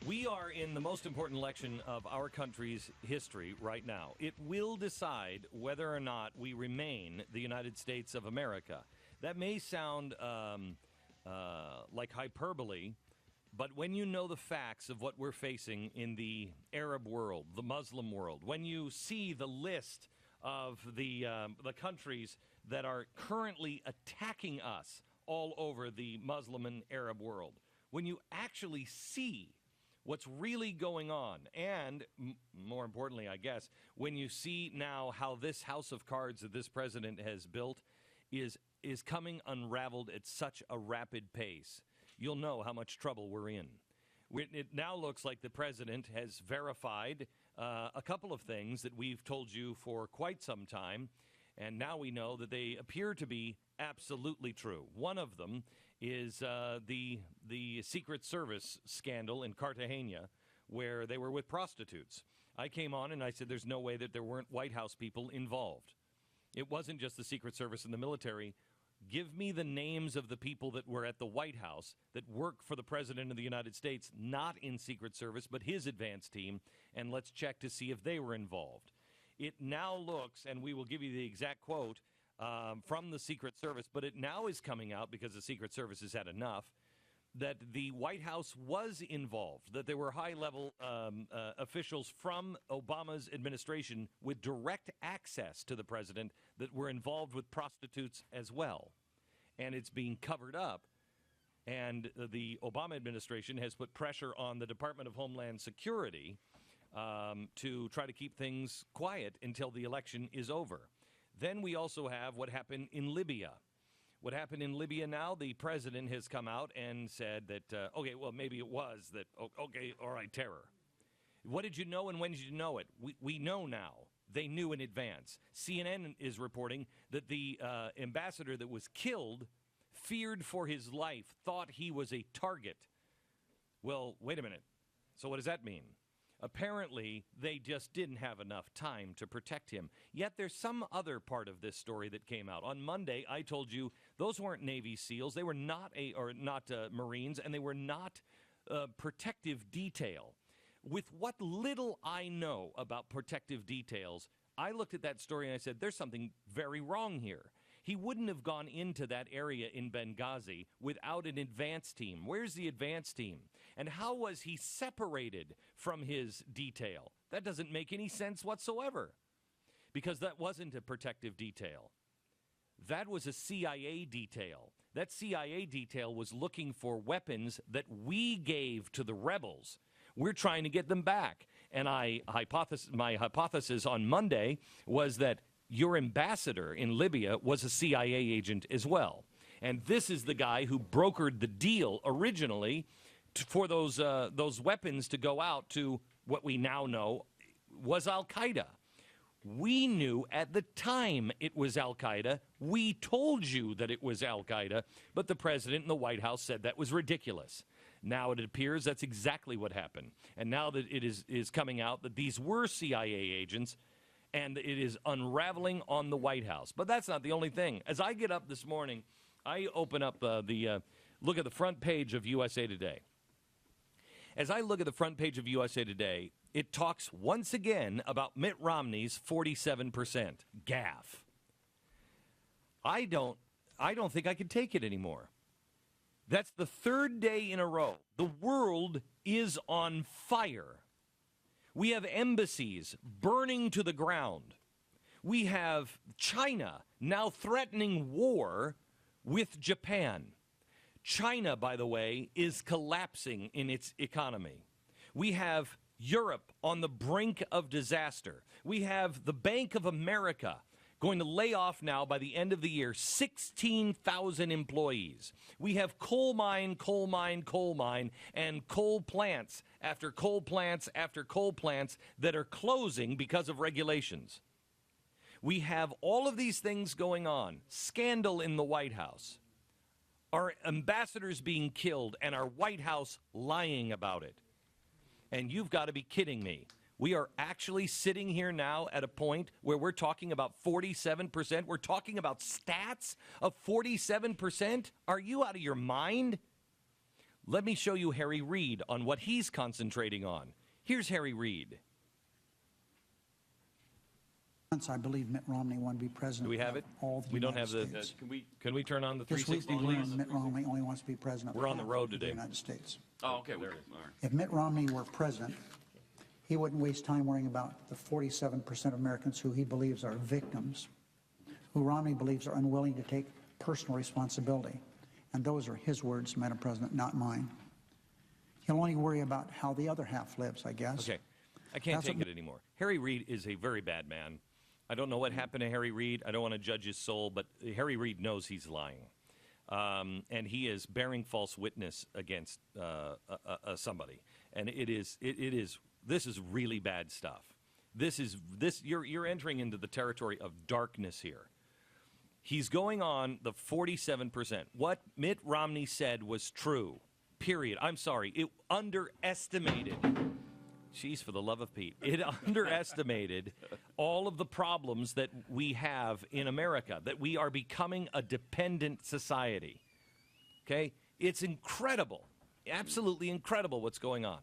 We are in the most important election of our country's history right now. It will decide whether or not we remain the United States of America. That may sound like hyperbole, but when you know the facts of what we're facing in the Arab world, the Muslim world, when you see the list of the countries that are currently attacking us all over the Muslim and Arab world, when you actually see what's really going on, and more importantly, I guess, when you see now how this house of cards that this president has built is coming unraveled at such a rapid pace, you'll know how much trouble we're in. It now looks like the president has verified a couple of things that we've told you for quite some time, and now we know that they appear to be absolutely true. One of them is the Secret Service scandal in Cartagena, where they were with prostitutes. I came on and I said there's no way that there weren't White House people involved. It wasn't just the Secret Service and the military. Give me the names of the people that were at the White House that work for the President of the United States, not in Secret Service, but his advance team, and let's check to see if they were involved. It now looks, and we will give you the exact quote from the Secret Service, but it now is coming out, because the Secret Service has had enough, that the White House was involved, that there were high-level officials from Obama's administration with direct access to the president that were involved with prostitutes as well. And it's being covered up. And the Obama administration has put pressure on the Department of Homeland Security to try to keep things quiet until the election is over. Then we also have what happened in Libya. What happened in Libya now, the president has come out and said that, okay, well, maybe it was that, okay, all right, terror. What did you know and when did you know it? We know now. They knew in advance. CNN is reporting that the ambassador that was killed feared for his life, thought he was a target. Well, wait a minute. So what does that mean? Apparently, they just didn't have enough time to protect him. Yet there's some other part of this story that came out. On Monday, I told you those weren't Navy SEALs. They were not Marines, and they were not protective detail. With what little I know about protective details, I looked at that story and I said, there's something very wrong here. He wouldn't have gone into that area in Benghazi without an advance team. Where's the advance team? And how was he separated from his detail? That doesn't make any sense whatsoever, because that wasn't a protective detail. That was a CIA detail. That CIA detail was looking for weapons that we gave to the rebels. We're trying to get them back. And my hypothesis on Monday was that your ambassador in Libya was a CIA agent as well. And this is the guy who brokered the deal originally for those weapons to go out to what we now know was Al-Qaeda. We knew at the time it was Al-Qaeda. We told you that it was Al-Qaeda, but the president and the White House said that was ridiculous. Now it appears that's exactly what happened. And now that it is coming out that these were CIA agents, and it is unraveling on the White House. But that's not the only thing. As I get up this morning, I open up look at the front page of USA Today. As I look at the front page of USA Today, it talks once again about Mitt Romney's 47% gaffe. I don't think I can take it anymore. That's the third day in a row. The world is on fire. We have embassies burning to the ground. We have China now threatening war with Japan. China, by the way, is collapsing in its economy. We have Europe on the brink of disaster. We have the Bank of America going to lay off now by the end of the year 16,000 employees. We have coal mine, and coal plants after coal plants after coal plants that are closing because of regulations. We have all of these things going on. Scandal in the White House. Our ambassadors being killed and our White House lying about it. And you've got to be kidding me. We are actually sitting here now at a point where we're talking about 47%. We're talking about stats of 47%. Are you out of your mind? Let me show you Harry Reid on what he's concentrating on. Here's Harry Reid. I believe Mitt Romney wanted to be president. Do we have it? All the we don't have United the. States. Can we turn on the This week 360, we please? learned Mitt Romney only wants to be president. We're on the road of today. The United States. Oh, okay. There it is. All right. If Mitt Romney were president, he wouldn't waste time worrying about the 47% of Americans who he believes are victims, who Romney believes are unwilling to take personal responsibility. And those are his words, Madam President, not mine. He'll only worry about how the other half lives, I guess. Okay. I can't That's take it anymore. Harry Reid is a very bad man. I don't know what happened to Harry Reid. I don't want to judge his soul, but Harry Reid knows he's lying. And he is bearing false witness against somebody. And this is really bad stuff. You're entering into the territory of darkness here. He's going on the 47%. What Mitt Romney said was true, period. I'm sorry. It underestimated. Jeez, for the love of Pete. It underestimated all of the problems that we have in America, that we are becoming a dependent society. Okay? It's incredible, absolutely incredible what's going on.